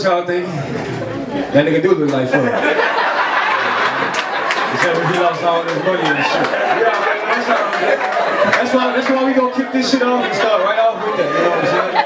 what y'all think? That nigga do look like Floyd. Except when he lost all his money and shit. That's why we gonna kick this shit off and start right off with that, you know what I'm saying?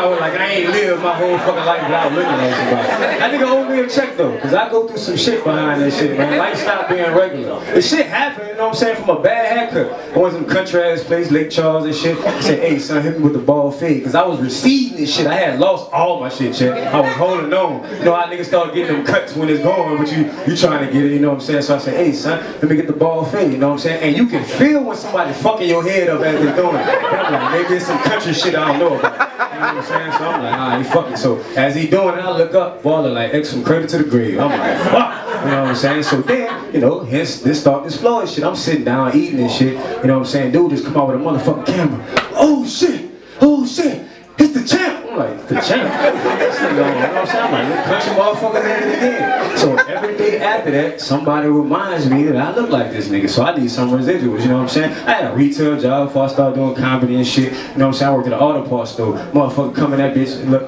Like I ain't lived my whole fucking life without looking at somebody. That nigga owe me a check though, cause I go through some shit behind that shit, man. Life stopped being regular. The shit happened, you know what I'm saying, from a bad haircut. I went to some country ass place, Lake Charles and shit. I said, hey son, hit me with the ball fade, cause I was receiving this shit. I had lost all my shit, check. I was holding on. You know how niggas start getting them cuts when it's going, but you trying to get it, you know what I'm saying? So I said, hey son, let me get the ball fade, you know what I'm saying? And you can feel when somebody fucking your head up as they're doing it. I'm like, maybe it's some country shit I don't know about. You know what I'm saying? So I'm like, ah, he fucking. So as he doing it, I look up, baller like X from cradle to the grave. I'm like, fuck. You know what I'm saying? So then, you know, hence this start this flow and shit. I'm sitting down eating and shit. You know what I'm saying? Dude just come out with a motherfucking camera. Oh shit! Oh shit! It's the champ! I'm like, the champ? This nigga, you know what I'm saying? I'm like, country motherfucker at it again. So every day after that, somebody reminds me that I look like this nigga. So I need some residuals, you know what I'm saying? I had a retail job before I started doing comedy and shit. You know what I'm saying? I worked at an auto parts store. Motherfucker come in that bitch and look.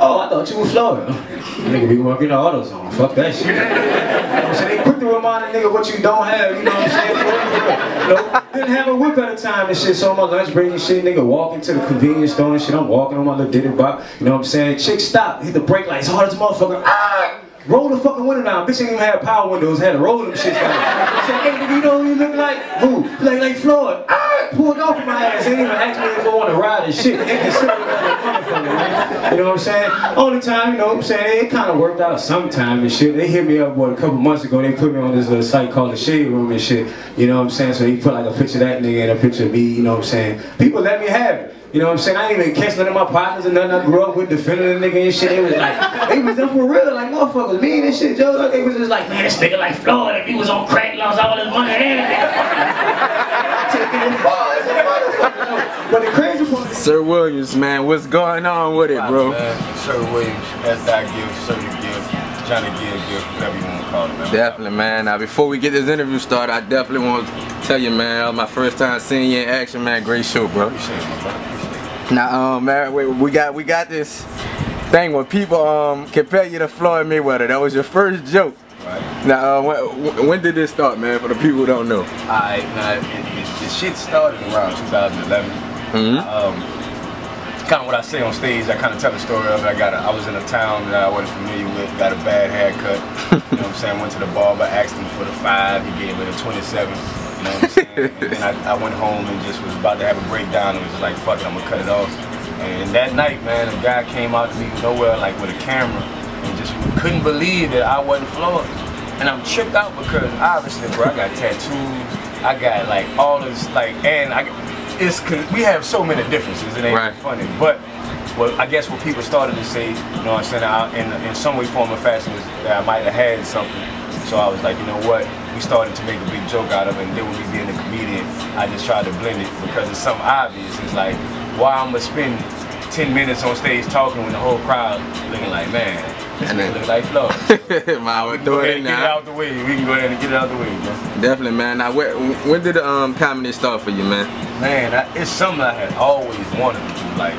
Oh, I thought you were Florida. Nigga be working the auto zone. Fuck that shit. You know what I'm saying? They quick to remind a nigga what you don't have, you know what I'm saying? You know, didn't have a whip at the time and shit, so on my lunch break and shit, nigga walking to the convenience store and shit. I'm walking on my little ditty bop, you know what I'm saying? Chick stop, hit the brake lights hard as a motherfucker. Ah! Roll the fucking window down. Bitch ain't even had power windows, had to roll them shit down. I said, hey nigga, you know who you look like? Who? Like Floyd. Ah! Pulled off of my ass. They didn't even ask me if I want to ride and shit. They considered that motherfucker, man. You know what I'm saying? Only time, you know what I'm saying, it kind of worked out sometime and shit. They hit me up, what, a couple months ago. They put me on this little site called the Shade Room and shit. You know what I'm saying? So he put like a picture of that nigga and a picture of me, you know what I'm saying? People let me have it. You know what I'm saying? I ain't even catch none of my partners and nothing I grew up with defending the nigga and shit. It was like, they was up for real, like motherfuckers mean and shit, Joe. They was just like, man, this nigga like Floyd, if he was on crack, lost all his money and everything. Taking his bars and motherfuckers. But the crazy part, Sir Williams, man, what's going on with it, bro? Sir Williams, that's I give, Sir you give, Johnny give, whatever you want to call it, man. Definitely, man. Now, before we get this interview started, I definitely want to tell you, man, that was my first time seeing you in action, man. Great show, bro. Appreciate it, my brother. Now, man, we got this thing where people compare you to Floyd Mayweather. That was your first joke. Right. Now, when did this start, man? For the people who don't know. Alright, now the shit started around 2011. Kind of what I say on stage, I kind of tell the story of it. I was in a town that I wasn't familiar with, got a bad haircut. You know what I'm saying? Went to the barber, asked him for the 5, he gave me the 27. You know what I'm saying? And then I went home and just was about to have a breakdown and was just like, fuck it, I'm gonna cut it off. And that night, man, a guy came out to me nowhere, like with a camera, and just couldn't believe that I wasn't Floyd. And I'm tripped out because obviously, bro, I got tattoos, I got like all this, like, and we have so many differences, it ain't funny. But well, I guess what people started to say, you know what I'm saying, in some way, form, or fashion, is that I might have had something. So I was like, you know what, we started to make a big joke out of it, and then with me being a comedian, I just tried to blend it because it's something obvious. It's like, why I'm gonna spend 10 minutes on stage talking when the whole crowd looking like, man, this nigga look like Floyd. Man, we can go ahead and get it out the way. We can go ahead and get it out the way, bro. Definitely, man. Now, when did the comedy start for you, man? Man, it's something I had always wanted to do. Like,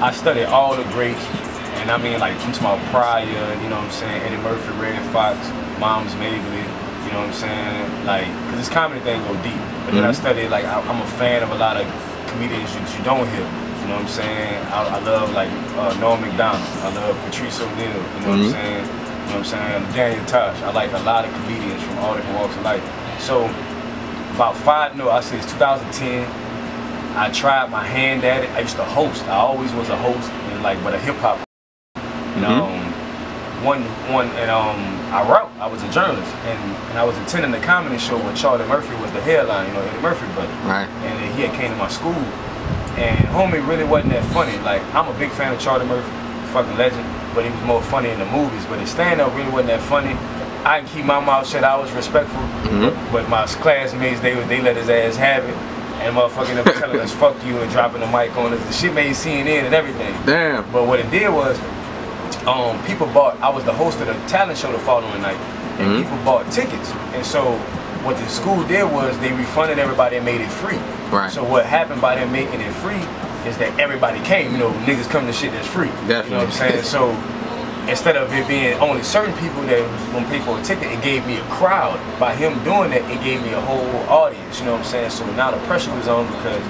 I studied all the greats, and I mean, like, into my Pryor, you know what I'm saying, Eddie Murphy, Red Fox, Mom's Mabley, you know what I'm saying, like, cause this comedy thing go deep. But then I studied, like, I'm a fan of a lot of comedians you don't hear. You know what I'm saying? I love like Norm Macdonald. I love Patrice O'Neal. You know what I'm saying? You know what I'm saying? Daniel Tosh. I like a lot of comedians from all different walks of life. So about 2010, I tried my hand at it. I used to host. I always was a host, and like, but a hip hop. I wrote. I was a journalist, and I was attending the comedy show where Charlie Murphy was the headline. You know, Eddie Murphy brother. Right. And he had came to my school. And homie really wasn't that funny. Like, I'm a big fan of Charlie Murphy, fucking legend, but he was more funny in the movies. But his stand-up really wasn't that funny. I can keep my mouth shut, I was respectful, but my classmates, they let his ass have it. And motherfucking them telling us fuck you and dropping the mic on us. The shit made CNN and everything. Damn. But what it did was, people bought, I was the host of the talent show the following night, and people bought tickets. And so what the school did was they refunded everybody and made it free. Right. So what happened by them making it free is that everybody came. You know, niggas come to shit that's free. Definitely. You know what I'm saying? So instead of it being only certain people that was gonna pay for a ticket, it gave me a crowd. By him doing that, it gave me a whole audience, you know what I'm saying? So now the pressure was on because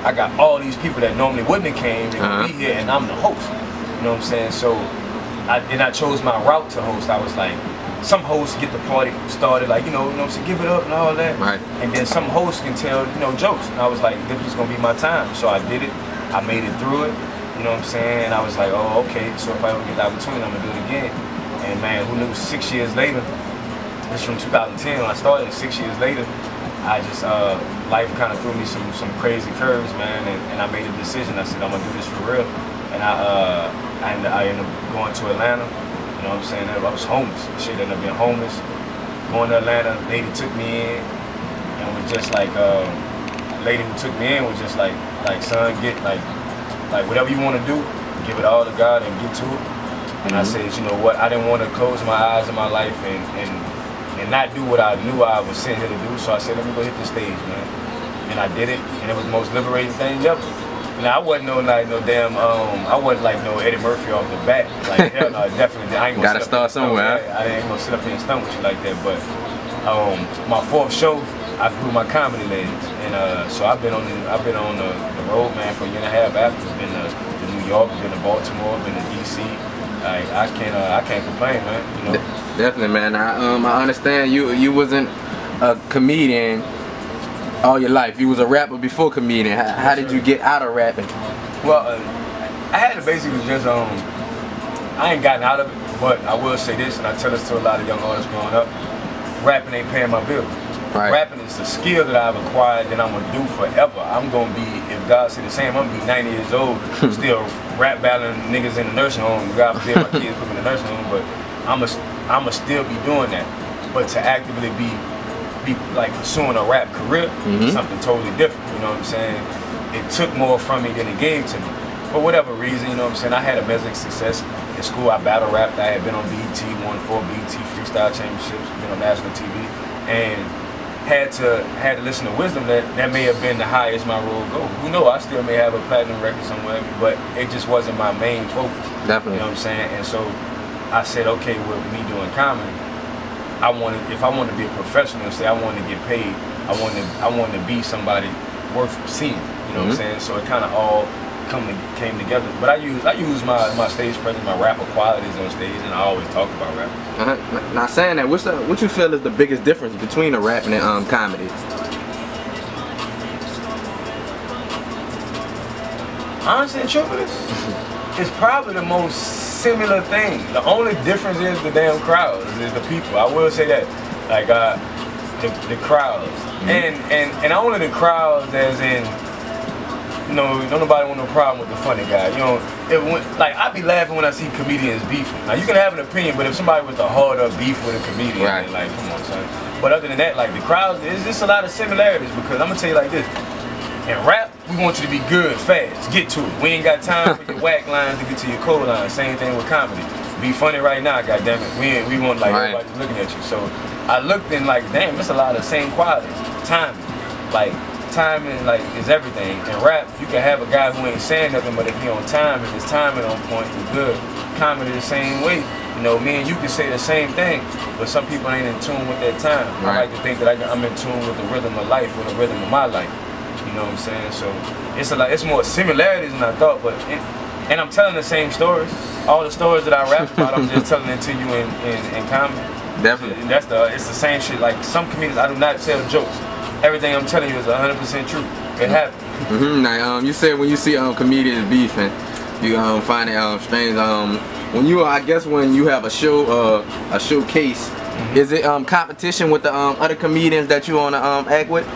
I got all these people that normally wouldn't have came, they would be here, and I'm the host, you know what I'm saying? So I chose my route to host. I was like, some hosts get the party started, like, you know, so give it up and all that. Right. And then some hosts can tell, you know, jokes. And I was like, this was gonna be my time. So I did it, I made it through it, you know what I'm saying? And I was like, oh, okay, so if I ever get the opportunity, I'm gonna do it again. And man, who knew 6 years later, this from 2010 when I started, 6 years later, I just, life kind of threw me some crazy curves, man, and I made a decision. I said, I'm gonna do this for real. And I ended up going to Atlanta. You know what I'm saying? I was homeless. Shit, ended up being homeless. Going to Atlanta, lady took me in, and was just like, lady who took me in was just like son, get like whatever you want to do, give it all to God and get to it. And I said, you know what? I didn't want to close my eyes in my life and not do what I knew I was sent here to do. So I said, let me go hit the stage, man. And I did it, and it was the most liberating thing ever. Now I wasn't no damn I wasn't like no Eddie Murphy off the bat. Like hell no, definitely I ain't gonna gotta start somewhere. I ain't gonna sit up here and stunt with you like that. But my 4th show, I grew my comedy legs, and so I've been on the road, man, for a year and a half after. Been to New York, been to Baltimore, been to DC. Like I can't complain, man. You know. Definitely, man. I understand you wasn't a comedian all your life. You was a rapper before comedian. How did you get out of rapping? Well, I had to basically just I ain't gotten out of it, but I will say this, and I tell this to a lot of young artists growing up: rapping ain't paying my bills. Right. Rapping is a skill that I've acquired that I'm gonna do forever. I'm gonna be, if God said the same, I'm gonna be 90 years old, still rap battling niggas in the nursing home. God forbid my kids put me in the nursing home, but I'ma still be doing that. But to actively be like pursuing a rap career, something totally different, you know what I'm saying? It took more from me than it gave to me. For whatever reason, you know what I'm saying? I had a measured success. In school, I battle rapped. I had been on BET, won 4 BET Freestyle Championships, been on national TV, and had to listen to wisdom that may have been the highest my road go. Who knows? I still may have a platinum record somewhere, but it just wasn't my main focus. Definitely. You know what I'm saying? And so I said, okay, with me doing comedy, if I wanted to be a professional, say I wanted to get paid, I wanted to be somebody worth seeing. You know what I'm saying? So it kind of all came together. But I use my stage presence, my rapper qualities on stage, and I always talk about rap. Now saying that, what you feel is the biggest difference between a rapping and comedy? Honestly and truthfully, it's probably the most similar thing. The only difference is the damn crowds, is the people. I will say that, like the crowds, and only the crowds, as in, you know, don't nobody want no problem with the funny guy. You know, like I be laughing when I see comedians beefing. Now you can have an opinion, but if somebody was to hard up beef with a comedian, right, like come on, son. But other than that, like the crowds, there's just a lot of similarities, because I'm gonna tell you like this. In rap, we want you to be good, fast, get to it. We ain't got time for your whack lines to get to your cold lines. Same thing with comedy. Be funny right now, goddammit. We want like everybody looking at you. So I looked and like, damn, it's a lot of the same qualities. Timing, like is everything. In rap, you can have a guy who ain't saying nothing, but if he on time and his timing on point, he's good. Comedy the same way. You know, me and you can say the same thing, but some people ain't in tune with their time. Right. I like to think that I'm in tune with the rhythm of life, with the rhythm of my life. You know what I'm saying? So it's more similarities than I thought, but and I'm telling the same stories. All the stories that I rap about, I'm just telling it to you in comedy. Definitely. And it's the same shit. Like some comedians, I do not tell jokes. Everything I'm telling you is 100% true. It happened. Now, you said when you see comedians beefing, you find it strange. When you have a showcase, is it competition with the other comedians that you wanna act with?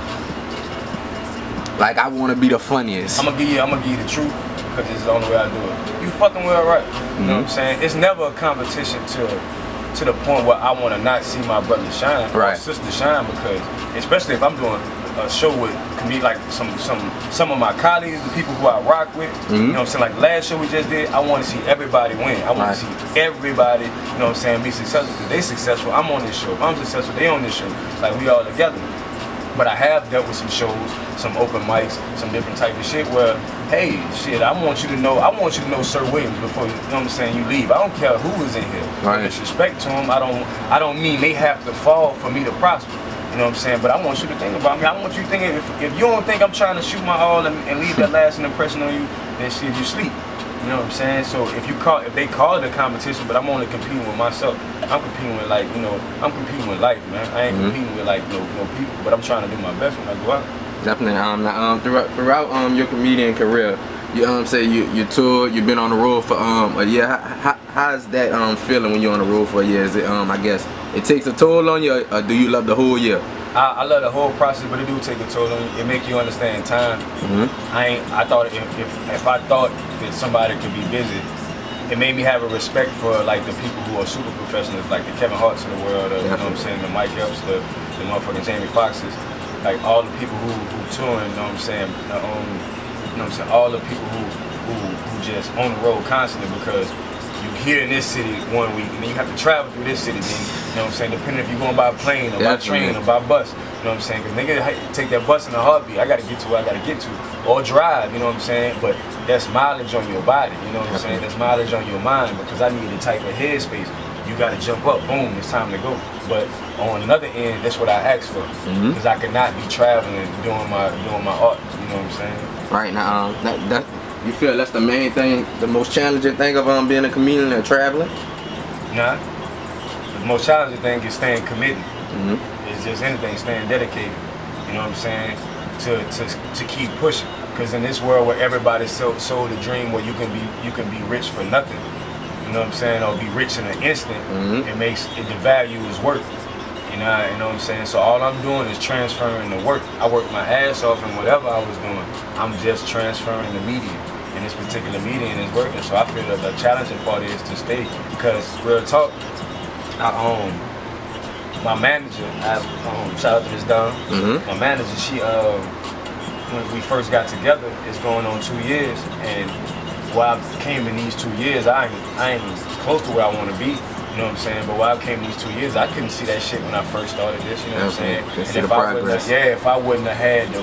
Like, I want to be the funniest. I'm gonna give you the truth, because it's the only way I do it. You fucking well right. You know what I'm saying? It's never a competition to the point where I want to not see my brother shine, or sister shine, because especially if I'm doing a show with like some of my colleagues, the people who I rock with. You know what I'm saying? Like the last show we just did, I want to see everybody win. I want to see everybody, you know what I'm saying, be successful, because they successful. I'm on this show. If I'm successful, they on this show. Like we all together. But I have dealt with some shows, some open mics, some different type of shit where, hey, shit, I want you to know Sir Williams before you know what I'm saying, you leave. I don't care who is in here. Right. Disrespect to them. I don't mean they have to fall for me to prosper. You know what I'm saying? But I want you to think about me. I want you to think if you don't think I'm trying to shoot my all and leave that lasting impression on you, then shit, you sleep. You know what I'm saying? So if they call it a competition, but I'm only competing with myself. I'm competing with, like, you know, I'm competing with life, man. I ain't competing with, like, no people, but I'm trying to do my best when I go out. Definitely. Throughout your comedian career, you say you toured, you've been on the road for a year. How's that feeling when you're on the road for a year? Is it I guess it takes a toll on you, or do you love the whole year? I love the whole process, but it do take a toll on you. It make you understand time. I thought if I thought that somebody could be busy, it made me have a respect for, like, the people who are super professionals, like the Kevin Harts of the world, you know what I'm saying, the Mike Epps, the motherfucking Jamie Foxxes, like all the people who touring, you know what I'm saying, you know what I'm saying, all the people who just on the road constantly, because you here in this city one week and then you have to travel through this city, then, you know what I'm saying, depending if you're going by plane or by train or by bus, you know what I'm saying, because nigga take that bus in a heartbeat, I gotta get to where I gotta get to, or drive, you know what I'm saying, but that's mileage on your body, you know what I'm saying, that's mileage on your mind, because I need the type of headspace. You gotta jump up, boom, it's time to go. But on another end, that's what I asked for, because I could not be traveling doing my art, you know what I'm saying. Right now, you feel that's the main thing, the most challenging thing of being a comedian and traveling? Nah, the most challenging thing is staying committed. It's just anything, staying dedicated. You know what I'm saying? To keep pushing. Because in this world where everybody's sold a dream where you can be rich for nothing, you know what I'm saying, or be rich in an instant, the value is worth. You know what I'm saying? So all I'm doing is transferring the work. I work my ass off in whatever I was doing. I'm just transferring the medium. And this particular medium is working. So I feel that the challenging part is to stay. Because real talk, my manager, shout out to Ms. Dawn. My manager, she when we first got together, it's going on 2 years, and while I came in these 2 years, I ain't close to where I want to be. You know what I'm saying? But while I came these 2 years, I couldn't see that shit when I first started this. You know what I'm saying? And if I wouldn't have had the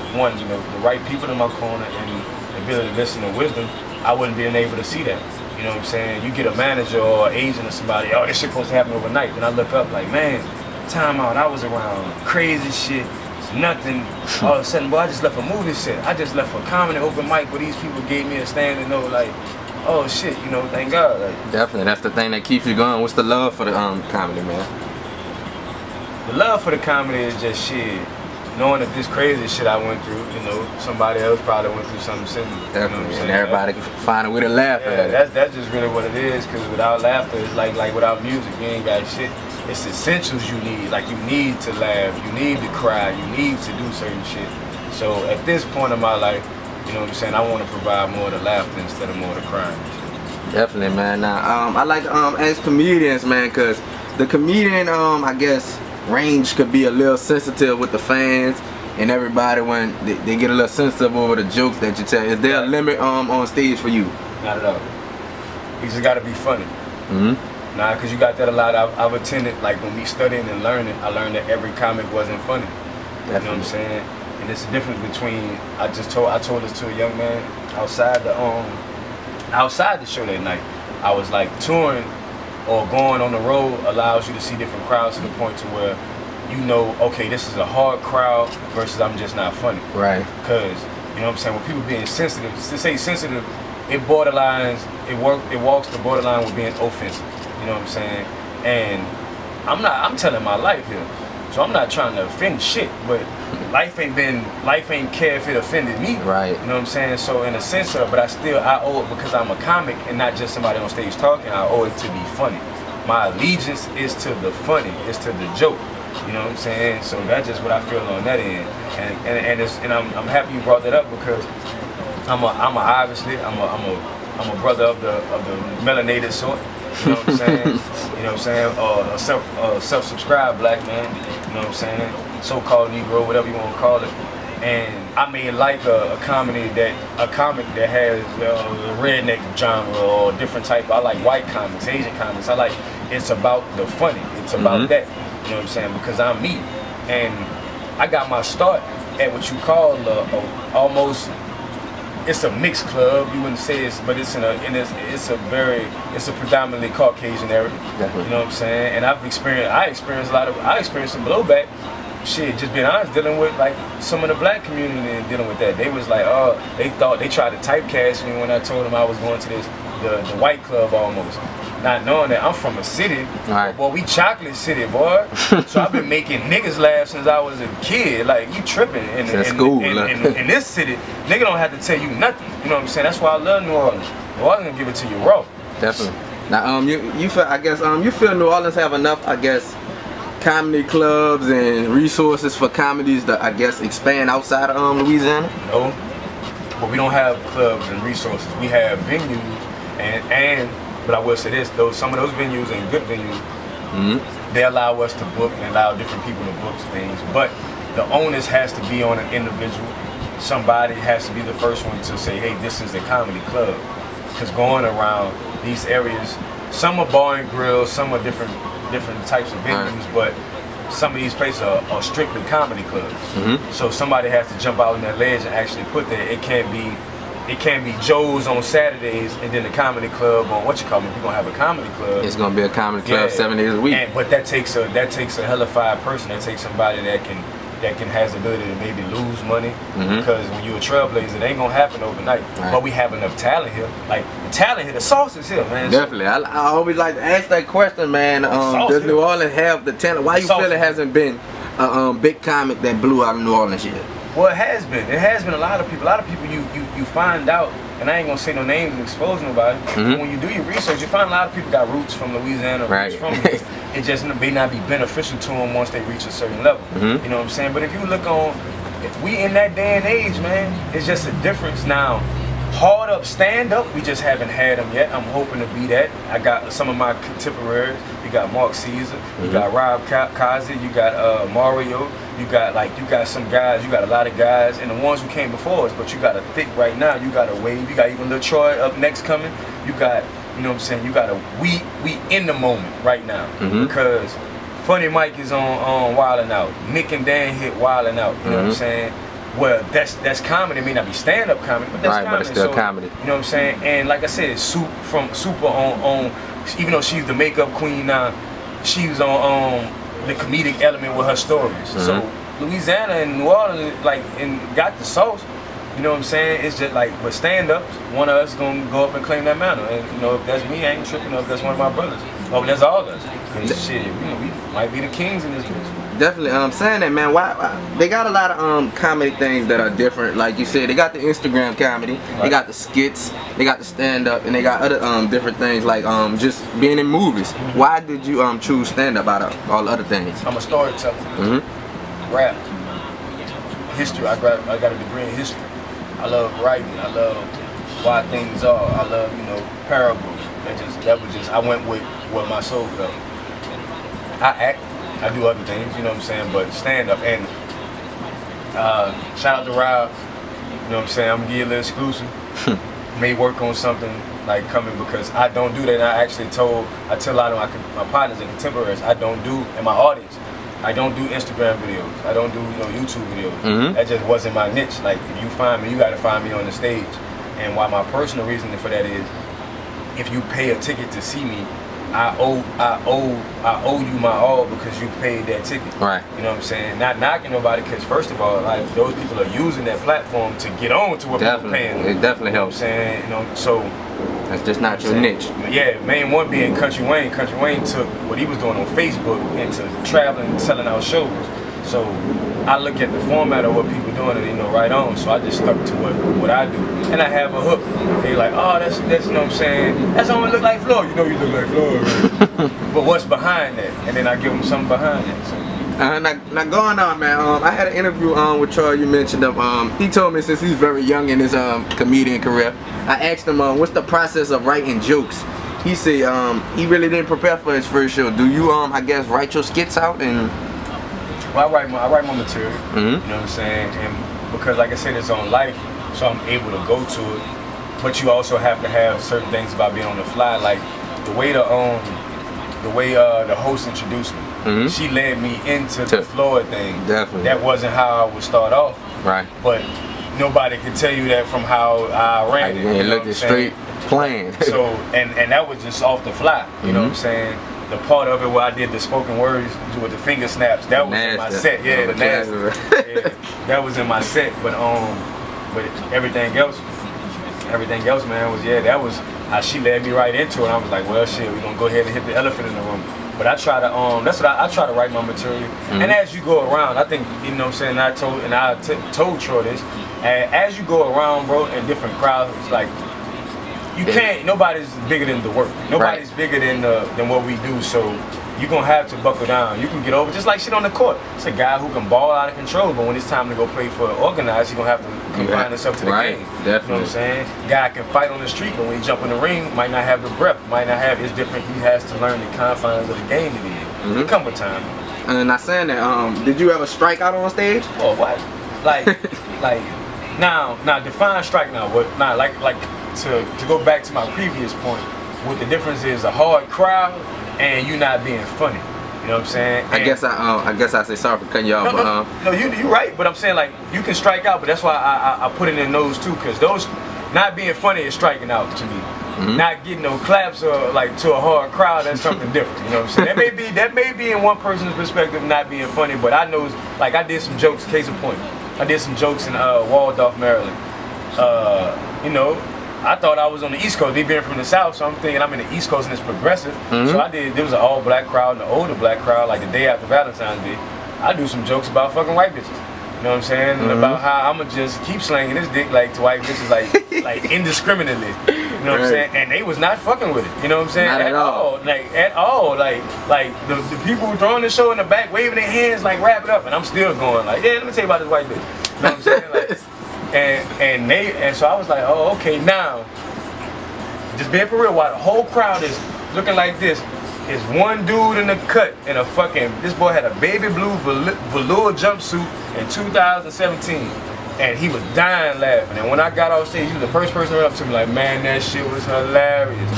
right people in my corner and the ability to listen to wisdom, I wouldn't been able to see that. You know what I'm saying? You get a manager or an agent or somebody, oh, this shit supposed to happen overnight. Then I look up like, man, time out. I was around crazy shit. Nothing. All of a sudden, boy, I just left a movie set. I just left a comedy open mic where these people gave me a stand to know, like, oh shit, you know, thank God. Like, definitely, that's the thing that keeps you going. What's the love for the comedy, man? The love for the comedy is just shit. Knowing that this crazy shit I went through, you know, somebody else probably went through something similar. Definitely, you know and everybody can find a way to laugh at it. That's just really what it is, because without laughter, it's like without music, you ain't got shit. It's essentials you need. Like, you need to laugh, you need to cry, you need to do certain shit. So at this point in my life, you know what I'm saying, I want to provide more of the laughter instead of more of the crying. Definitely, man. Now, I like to ask comedians, man, because the comedian, I guess, range could be a little sensitive with the fans and everybody when they get a little sensitive over the jokes that you tell. Is there a limit on stage for you? Not at all. You just got to be funny. Nah, because you got that a lot. I've attended, like, when we studying and learning, I learned that every comic wasn't funny. Definitely. You know what I'm saying? And it's the difference between, I told this to a young man outside the show that night. I was like, touring or going on the road allows you to see different crowds to the point to where you know, okay, this is a hard crowd versus I'm just not funny. Right. Because, you know what I'm saying, when people being sensitive, to say sensitive, it borderlines, it walks the borderline with being offensive. You know what I'm saying? And I'm telling my life here. So I'm not trying to offend shit, but life ain't care if it offended me. Right. You know what I'm saying? So in a sense of, but I owe it because I'm a comic and not just somebody on stage talking. I owe it to be funny. My allegiance is to the funny, is to the joke. You know what I'm saying? So that's just what I feel on that end. And I'm happy you brought that up, because I'm a brother of the melanated sort. You know what I'm saying? You know what I'm saying? A self-subscribed black man. You know what I'm saying? So-called Negro, whatever you want to call it. And I mean, like a comic that has a redneck genre or a different type. I like white comics, Asian comics. I like, it's about the funny. It's about that. You know what I'm saying? Because I'm me. And I got my start at what you call almost. It's a mixed club. You wouldn't say it's, but it's it's a predominantly Caucasian area. Definitely. You know what I'm saying? And I experienced some blowback. Shit, just being honest, dealing with like some of the black community and dealing with that. They was like, oh, they tried to typecast me when I told them I was going to the white club almost. Not knowing that I'm from a city, boy, we chocolate city, boy. So I've been making niggas laugh since I was a kid. Like, you tripping in this city, nigga don't have to tell you nothing. You know what I'm saying? That's why I love New Orleans. New Orleans gonna give it to you raw. Definitely. Now, you feel, I guess, you feel New Orleans have enough, I guess, comedy clubs and resources for comedies that, I guess, expand outside of Louisiana? No, but we don't have clubs and resources. We have venues but I will say this, some of those venues and good venues, they allow us to book and allow different people to book things. But the onus has to be on an individual. Somebody has to be the first one to say, hey, this is a comedy club. Because going around these areas, some are bar and grill, some are different types of venues, but some of these places are strictly comedy clubs. So somebody has to jump out on that ledge and actually put that. It can't be Joe's on Saturdays and then the comedy club on what you call it. If you're gonna have a comedy club, it's gonna be a comedy club 7 days a week. But that takes a hellified person. That takes somebody that has the ability to maybe lose money, because when you're a trailblazer, it ain't gonna happen overnight. But we have enough talent here. Like, the talent here, the sauce is here, man. Definitely. I always like to ask that question, man. Does New Orleans have the talent? Why you feel it hasn't been a big comic that blew out of New Orleans yet? Well, it has been. It has been a lot of people. A lot of people you find out, and I ain't gonna say no names and expose nobody. But when you do your research, you find a lot of people got roots from Louisiana, roots from here. It just may not be beneficial to them once they reach a certain level. You know what I'm saying? But if you look on, if we in that day and age, man, it's just a difference now. Hard up, stand up, we just haven't had them yet. I'm hoping to be that. I got some of my contemporaries. You got Mark Caesar, you got Rob Kazi, you got Mario, you got some guys, you got a lot of guys, and the ones who came before us, but you got a thick right now, you got a wave, you got even Lil Troy up next coming, you got, you know what I'm saying, you got we in the moment right now, because Funny Mike is on Wildin' Out, Nick and Dan hit Wildin' Out, you know what I'm saying? Well, that's comedy. It may not be stand-up comedy, but that's comedy. But it's still comedy. You know what I'm saying? And like I said, Super on even though she's the makeup queen now, she was on the comedic element with her stories. So Louisiana and New Orleans got the sauce. You know what I'm saying? It's just like, but stand-ups, one of us gonna go up and claim that mantle. And you know, if that's me, I ain't tripping. If that's one of my brothers, oh, that's all of us. And shit, we might be the kings in this bitch. Definitely, saying that, man. Why they got a lot of comedy things that are different. Like you said, they got the Instagram comedy, they got the skits, they got the stand-up, and they got other different things like just being in movies. Why did you choose stand-up out of all other things? I'm a storyteller. Rap, history. I got a degree in history. I love writing. I love why things are. I love, you know, parables. That was just I went with what my soul felt. I act. I do other things, you know what I'm saying, but stand up. And shout out to Rob, you know what I'm saying, I'm gonna give you a little exclusive. May work on something like coming, because I don't do that. And I tell a lot of my partners and contemporaries, and my audience, I don't do Instagram videos. I don't do, you know, YouTube videos. That just wasn't my niche. Like, if you find me, you gotta find me on the stage. And why my personal reasoning for that is, if you pay a ticket to see me, I owe you my all because you paid that ticket. Right. You know what I'm saying? Not knocking nobody, because first of all, like, those people are using that platform to get on to what people are paying them. It definitely helps. You know what I'm saying? You know, so that's just not your niche. Yeah, main one being Country Wayne. Country Wayne took what he was doing on Facebook into traveling and selling out shows. So I look at the format of what people doing and, you know, right on. So I just stuck to what I do. And I have a hook. They're like, oh, that's you know what I'm saying? That's only look like Floyd. You know you look like Floyd. But what's behind that? And then I give them something behind that. So. Now going on, man, I had an interview with Troy. You mentioned him. He told me since he's very young in his comedian career, I asked him what's the process of writing jokes. He said he really didn't prepare for his first show. Do you I guess write your skits out? And well, I write my material. You know what I'm saying? And because, like I said, it's on life, so I'm able to go to it. But you also have to have certain things about being on the fly, like the way the host introduced me. she led me into the Floyd thing. Definitely. That wasn't how I would start off. Right. But nobody can tell you that from how I ran it. You looked at straight playing. So, and that was just off the fly. You know what I'm saying? The part of it where I did the spoken words with the finger snaps, that was in my set. Yeah, the nasty. Yeah, that was in my set. But everything else, man, was that was how she led me right into it. I was like, well, shit, we're gonna go ahead and hit the elephant in the room. But I try to that's what I try to write my material. And as you go around, I think, you know what I'm saying, I told Troy this, and as you go around, bro, in different crowds, it's like you can't, nobody's bigger than the work. Nobody's bigger than what we do, so you're gonna have to buckle down. You can get over, just like shit on the court. It's a guy who can ball out of control, but when it's time to go play for organized, you're gonna have to confine yourself to the game. Definitely. You know what I'm saying? Guy can fight on the street, but when he jump in the ring, might not have the breath, might not have, it's different. He has to learn the confines of the game to be in. It come with time. And not saying that, did you ever strike out on stage? Oh, what? Like, now define strike now. What? Now, like to go back to my previous point, what the difference is a hard crowd and you not being funny. You know what I'm saying? And I guess I say sorry for cutting you off. No, you right. But I'm saying, like, you can strike out, but that's why I put it in those too, because those not being funny is striking out to me. Not getting no claps or like to a hard crowd, that's something different. You know what I'm saying? That may be in one person's perspective not being funny, but I know, like, I did some jokes. Case in point, I did some jokes in Waldorf, Maryland. You know, I thought I was on the East Coast, me being from the South, so I'm thinking I'm in the East Coast and it's progressive. So there was an all black crowd and an older black crowd, like the day after Valentine's Day. I do some jokes about fucking white bitches. You know what I'm saying? And about how I'ma just keep slanging this dick like to white bitches like indiscriminately. You know what I'm saying? And they was not fucking with it. You know what I'm saying? Not at all. Like at all. Like the people who throwing the show in the back, waving their hands like wrap it up, and I'm still going like, yeah, let me tell you about this white bitch. You know what I'm saying? Like, and so I was like, oh, okay, now, just being for real, while the whole crowd is looking like this, is one dude in the cut in a fucking, this boy had a baby blue velour jumpsuit in 2017, and he was dying laughing. And when I got off stage, he was the first person to run up to me like, man, that shit was hilarious.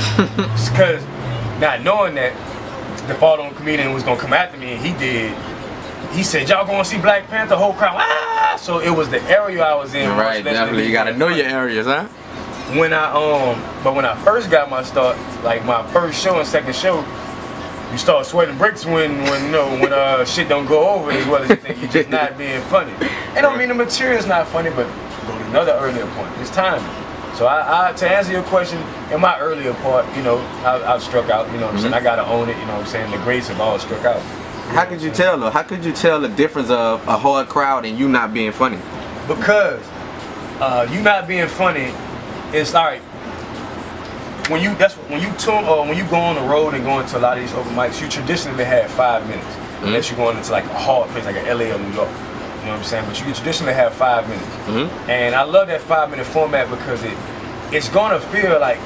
Because not knowing that the fall-on comedian was gonna come after me, and he did. He said, y'all gonna see Black Panther? Whole crowd, ah! So it was the area I was in. Right, definitely. You gotta know your areas, huh? When but when I first got my start, like my first show and second show, you start sweating bricks when shit don't go over as well as you think. You're just not being funny. And I don't mean the material's not funny, but go to another earlier point. It's timing. So to answer your question, in my earlier part, you know, I struck out. You know what I'm saying? I gotta own it. You know what I'm saying? The greats have all struck out. How could you tell though? How could you tell the difference of a hard crowd and you not being funny? Because you not being funny, it's like when you go on the road and go into a lot of these open mics, you traditionally have 5 minutes. Unless you're going into like a hard place like a LA or New York. You know what I'm saying? But you can traditionally have 5 minutes. And I love that 5-minute format because it's gonna feel like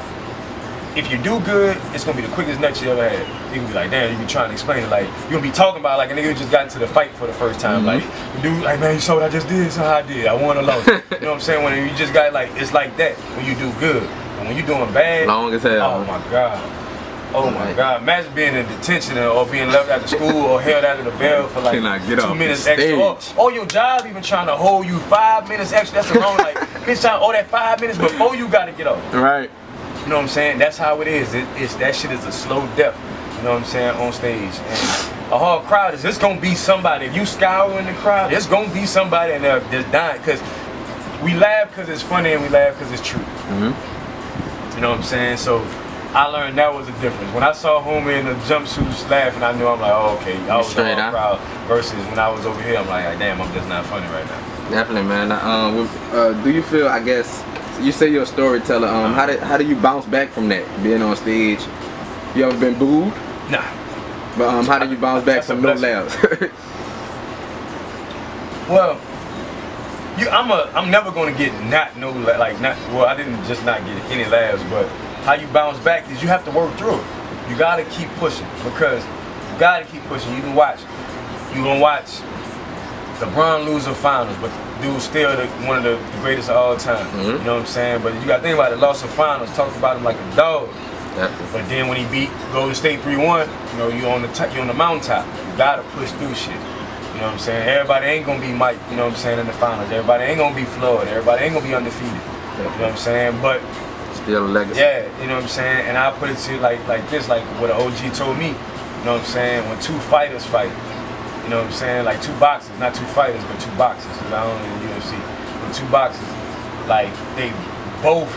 if you do good, it's gonna be the quickest nut you ever had. You can be like, damn, you be trying to explain it like you're gonna be talking about like a nigga who just got into the fight for the first time. Like, dude, like, man, you saw what I just did, so I did. I won or lost. You know what I'm saying? When you just got like, it's like that when you do good. And when you doing bad, long as hell. Oh my God. Oh my God. Imagine being in detention or being left out of school or held out of the bell for like 2 minutes extra. Or your job even trying to hold you 5 minutes extra. That's alone like, bitch, trying to hold that 5 minutes before you gotta get off. Right. You know what I'm saying? That's how it is. That shit is a slow death. You know what I'm saying? On stage. And a hard crowd is, it's gonna be somebody. If you scour in the crowd, there's gonna be somebody in there that's dying. Because we laugh because it's funny and we laugh because it's true. You know what I'm saying? So I learned that was the difference. When I saw homie in the jumpsuits laughing, I knew, I'm like, oh, okay, I was in the crowd. Versus when I was over here, I'm like, damn, I'm just not funny right now. Definitely, man. Do you feel, I guess, you say you're a storyteller, how do you bounce back from that, being on stage? You ever been booed? Nah. But how do you bounce back from no laughs? Well, I'm never gonna get well, I didn't just not get any laughs, but how you bounce back is you have to work through it. You gotta keep pushing, because you gotta keep pushing. You gonna watch LeBron lose the finals, but dude's still one of the greatest of all time. You know what I'm saying? But you gotta think about it, lost the finals, talked about him like a dog. Definitely. But then when he beat Golden State 3-1, you know, you on the mountaintop. You gotta push through shit. You know what I'm saying? Everybody ain't gonna be Mike, you know what I'm saying, in the finals. Everybody ain't gonna be Floyd. Everybody ain't gonna be undefeated. You know what I'm saying? But still a legacy. yeah, you know what I'm saying? And I put it to like this, like what an OG told me. You know what I'm saying? When two fighters fight, you know what I'm saying? Like two boxers, not two fighters, but two boxers. Because I don't in the UFC. When two boxers, like they both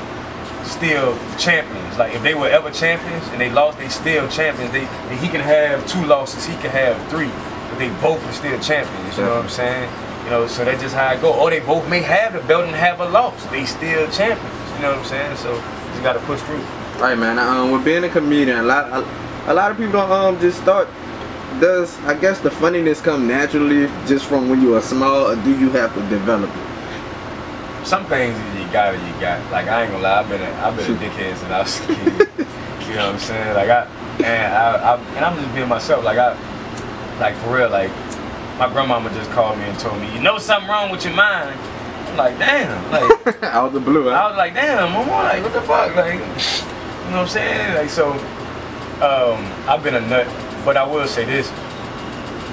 still champions. Like if they were ever champions and they lost, they still champions. He can have 2 losses, he can have 3, but they both are still champions. You know what I'm saying? You know, so that's just how it go. Or they both may have the belt and have a loss. They still champions. You know what I'm saying? So you just gotta push through. Right, man. With being a comedian, a lot of people don't just start. Does I guess the funniness come naturally just from when you are small, or do you have to develop it? Some things you got. Like I ain't gonna lie, I've been a dickhead since I was a kid. You know what I'm saying? Like I'm just being myself. Like for real. Like my grandmama just called me and told me, you know something wrong with your mind. I'm like, damn. Like out of the blue. Huh? I was like, damn, mama. Like what the fuck? Like you know what I'm saying? Like so. I've been a nut, but I will say this: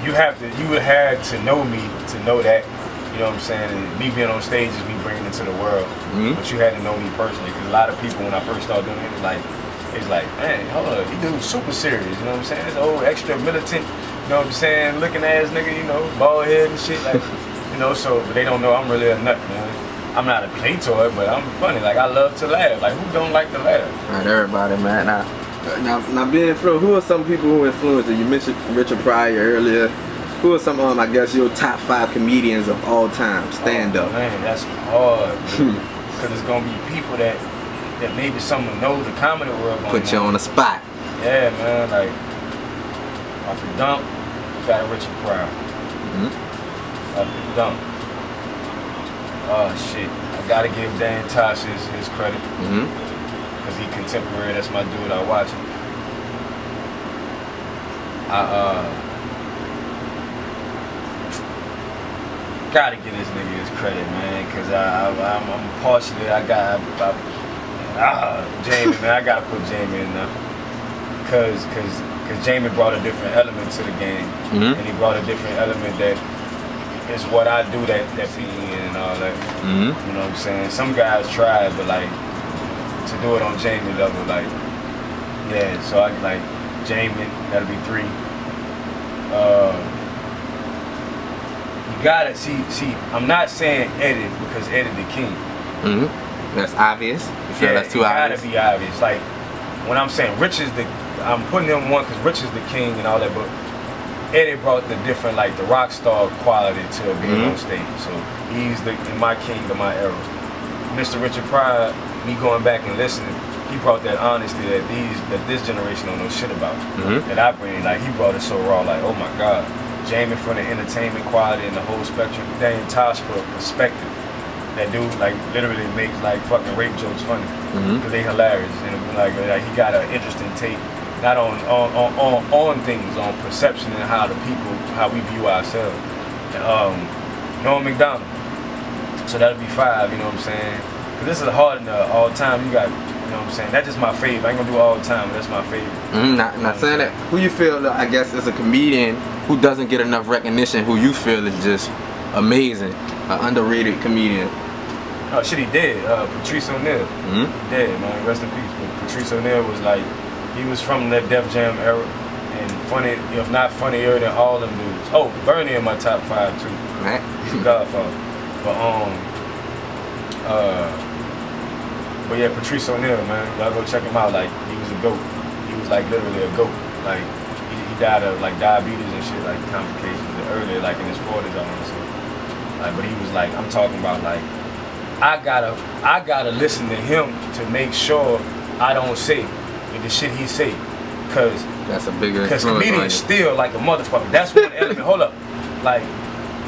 you would have to know me to know that. You know what I'm saying? And me being on stage is me bringing it to the world. But you had to know me personally, because a lot of people when I first started doing it, it's like, man, hold up, he dude's super serious. You know what I'm saying? This old extra militant, you know what I'm saying, looking ass nigga, you know, bald head and shit, like, you know. So, but they don't know I'm really a nut, man. I'm not a play toy, but I'm funny. Like I love to laugh. Like who don't like to laugh? Not everybody, man. Now being influenced, who are some people who influenced you? You mentioned Richard Pryor earlier. Who are some I guess your top 5 comedians of all time? Stand up. Man, that's hard. Because it's gonna be people that maybe someone knows the comedy world. Put you on the spot. Yeah, man. Like off the dump, you got Richard Pryor. Off the dump. Oh shit. I gotta give Dan Tosh his credit. Because he contemporary, that's my dude I watch him. Gotta give this nigga his credit, man, because I'm partially, Jamie, man, I gotta put Jamie in there. Because Jamie brought a different element to the game. And he brought a different element that is what I do that scene and all that. You know what I'm saying? Some guys try, but like, to do it on Jamie level, like, yeah, so I like Jamie, that'll be 3. You gotta see, I'm not saying Eddie because Eddie the king. That's obvious. You feel that's too obvious? Gotta be obvious. Like, when I'm saying Rich is I'm putting him one because Rich is the king and all that, but Eddie brought the different, like, the rock star quality to being on stage. So he's my king of my era. Mr. Richard Pryor, me going back and listening, he brought that honesty that this generation don't know shit about. That I bring, like, he brought it so raw, like, oh my God. Jamie for the entertainment quality and the whole spectrum. Dan Tosh for perspective. That dude, like, literally makes, like, fucking rape jokes funny. Because they hilarious. And like he got an interesting take, not on things, on perception and how we view ourselves. Norm MacDonald. So that'll be 5, you know what I'm saying? Because this is hard in the all time. You got, you know what I'm saying? That's just my favorite. I ain't gonna do all the time, but that's my favorite. Not saying that. Who you feel, I guess, is a comedian who doesn't get enough recognition, who you feel is just amazing, an underrated comedian? Oh shit, he dead. Patrice O'Neal. He dead, man. Rest in peace. But Patrice O'Neal was like, he was from that Def Jam era, and funny, if not funnier than all them dudes. Oh, Bernie in my top 5 too. He's a godfather. But yeah, Patrice O'Neal, man, y'all go check him out. Like, he was a goat. He was like literally a goat. Like, he died of like diabetes and shit, like complications earlier, like in his 40s, I want to say. Like, but he was like, I'm talking about like, I gotta listen to him to make sure I don't say the shit he say, cause that's a bigger. Cause comedians still like a motherfucker. That's one element. Hold up, like.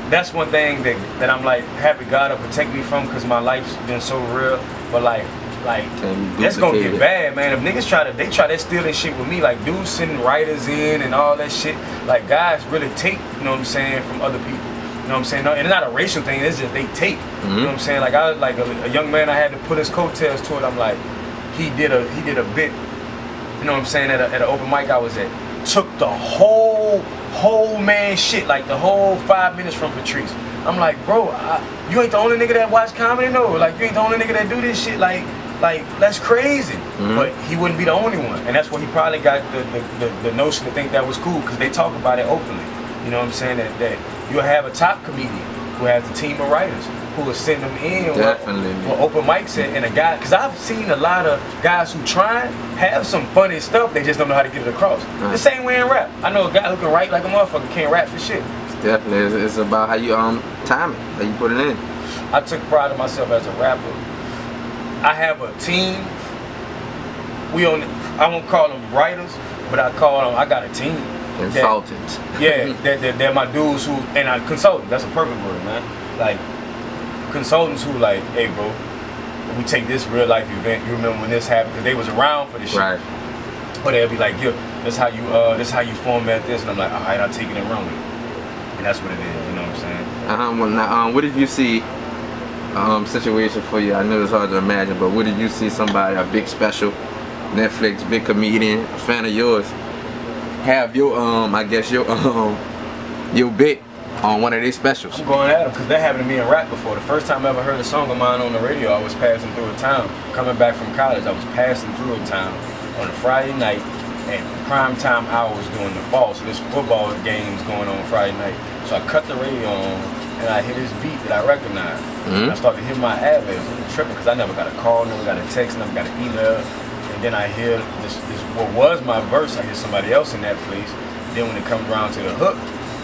That's one thing that I'm like happy God will protect me from, because my life's been so real. But like that's gonna get bad, man. If niggas try that stealing shit with me, like dudes sending writers in and all that shit. Like guys really take, you know what I'm saying, from other people. You know what I'm saying? No, and it's not a racial thing. It's just they take. You know what I'm saying? Like I was like a young man. I had to put his coattails to it. I'm like, he did a bit you know what I'm saying, at an open mic I was at, took the whole man shit, like the whole 5 minutes from Patrice. I'm like, bro, you ain't the only nigga that watch comedy, no. Like, you ain't the only nigga that do this shit. Like that's crazy. But he wouldn't be the only one, and that's where he probably got the notion to think that was cool, because they talk about it openly. You know what I'm saying? That you'll have a top comedian who has a team of writers who will send them in with open mics and a guy, because I've seen a lot of guys who try have some funny stuff, they just don't know how to get it across. The same way in rap. I know a guy who can write like a motherfucker, can't rap for shit. Definitely, it's about how you time it, how you put it in. I took pride in myself as a rapper. I have a team. I won't call them writers, but I got a team. Consultants. They're my dudes who, and consultants, that's a perfect word, man. Like, consultants who like, hey bro, we take this real life event, you remember when this happened, because they was around for this shit. Right. But they'll be like, yo, this how you format this, and I'm like, alright, I'll take it and run with it. And that's what it is, you know what I'm saying? Well, now, what did you see, situation for you? I know it's hard to imagine, but what did you see somebody, a big special, Netflix, big comedian, a fan of yours, have your, I guess your bit on one of these specials? I'm going at them, because that happened to me in rap before. The first time I ever heard a song of mine on the radio, I was passing through a town. Coming back from college, I was passing through a town on a Friday night at prime time hours during the fall. So this football game's going on Friday night. So I cut the radio on, and I hear this beat that I recognized. And I started to hear my ad-libs. I'm tripping, because I never got a call, never got a text, never got an email. And then I hear this what was my verse, I hear somebody else in that place. Then when it comes around to the hook,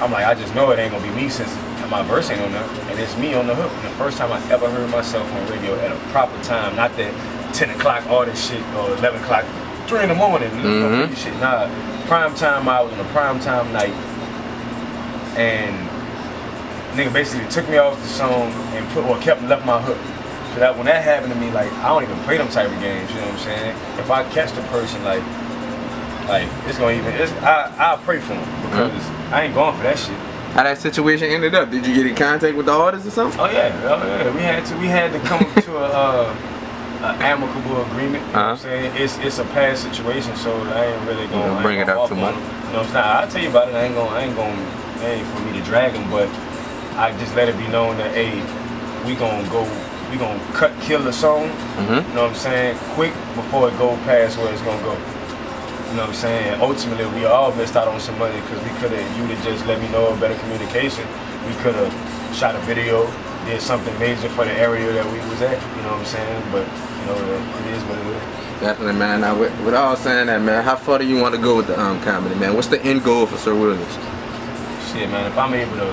I'm like, I just know it ain't gonna be me, since my verse ain't on there, and it's me on the hook. And the first time I ever heard myself on radio at a proper time, not that 10 o'clock all this shit, or 11 o'clock, 3 in the morning, shit, nah. Prime time, I was on a prime time night, and nigga basically took me off the song and left my hook. So that when that happened to me, like, I don't even play them type of games, you know what I'm saying? If I catch the person, like it's gonna I'll pray for them, because I ain't going for that shit. How that situation ended up? Did you get in contact with the artist or something? Oh yeah. We had to come to an amicable agreement. You know what I'm saying? It's a past situation, so I ain't really gonna bring it up too much. You know what I'm saying? I'll tell you about it. It ain't for me to drag him, but I just let it be known that, hey, we gonna kill the song, you know what I'm saying, quick, before it go past where it's gonna go. You know what I'm saying? Ultimately, we all missed out on some money, because we could have, you'd have just let me know of better communication. We could have shot a video, did something major for the area that we was at, you know what I'm saying? But, you know, it is what it is. Definitely, man. Now, with all saying that, man, how far do you want to go with the comedy, man? What's the end goal for Sir Williams? Shit, man, if I'm able to,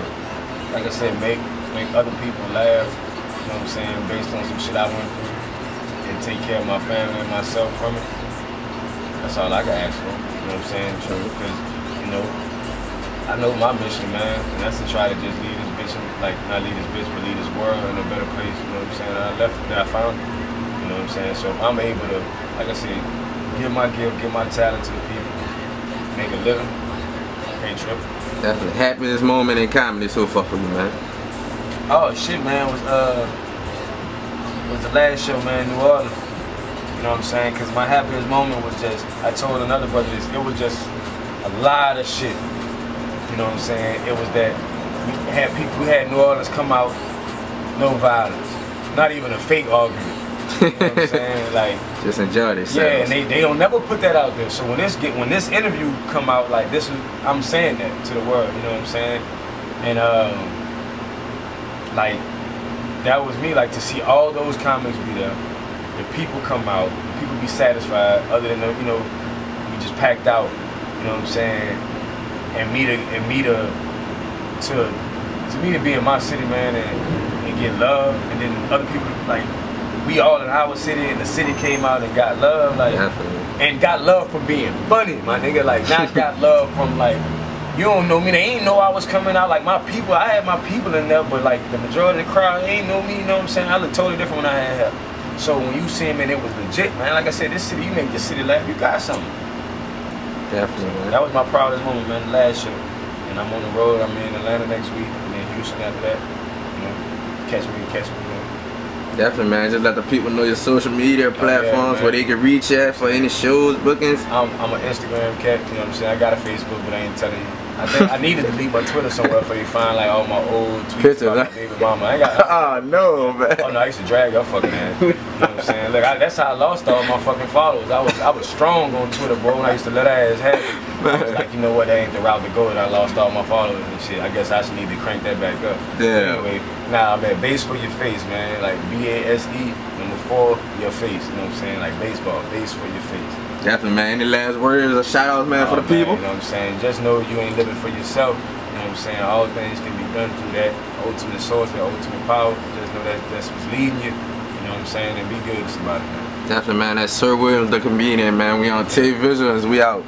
like I said, make other people laugh, you know what I'm saying, based on some shit I went through, and take care of my family and myself from it, that's all I can ask for, you know what I'm saying? Because, you know, I know my mission, man, and that's to try to just lead this bitch, like, not lead this bitch, but lead this world in a better place, you know what I'm saying? I left it there, I found it, you know what I'm saying? So if I'm able to, like I said, give my gift, give my talent to the people, make a living, can't trip. Definitely. Happiest moment in comedy so far for you, man? Oh shit, man, was the last show, man, in New Orleans. You know what I'm saying? Because my happiest moment was just, I told another brother this, it was just a lot of shit. You know what I'm saying? It was that we had New Orleans come out, no violence. Not even a fake argument. You know what I'm saying? Like, just enjoy this. Yeah, and they don't never put that out there. So when this interview come out, like, this is, I'm saying that to the world, you know what I'm saying? And like, that was me, like, to see all those comics be there, the people come out, the people be satisfied, other than the, you know, we just packed out, you know what I'm saying? And me to be in my city, man, and get love, and then other people, like, we all in our city, and the city came out and got love, like, and got love from being funny, my nigga, like, not got love from, like, you don't know me, they ain't know I was coming out, like, my people, I had my people in there, but, like, the majority of the crowd ain't know me, you know what I'm saying? I look totally different when I had hair. So when you see him, and it was legit, man, like I said, this city, you make the city laugh, you got something. Definitely, man. That was my proudest moment, man, the last show. And I'm on the road, I'm in Atlanta next week, I'm in Houston after that, you know, catch me, man. Definitely, man. Just let the people know your social media platforms where they can reach at for any shows, bookings. I'm an Instagram cat, you know what I'm saying? I got a Facebook, but I ain't telling you. I think I need to delete my Twitter somewhere for you find like all my old tweets Pictures, about my baby mama. I ain't got. Oh no, man. Oh no, I used to drag her fucking ass. You know what I'm saying? Look, that's how I lost all my fucking followers. I was strong on Twitter, bro. When I used to let her ass have it. I was like, you know what? That ain't the route to go, and I lost all my followers and shit. I guess I should need to crank that back up. Yeah. Anyway, now I'm at Base for Your Face, man. Like BASE, number 4, your face. You know what I'm saying? Like baseball, Base for Your Face. Definitely, man. Any last words or shout outs, man, for the people? You know what I'm saying? Just know you ain't living for yourself. You know what I'm saying? All things can be done through that ultimate source, that ultimate power. Just know that that's what's leading you. You know what I'm saying? And be good to somebody, man. Definitely, man. That's Sir Williams, the comedian, man. We on T Visuals. We out.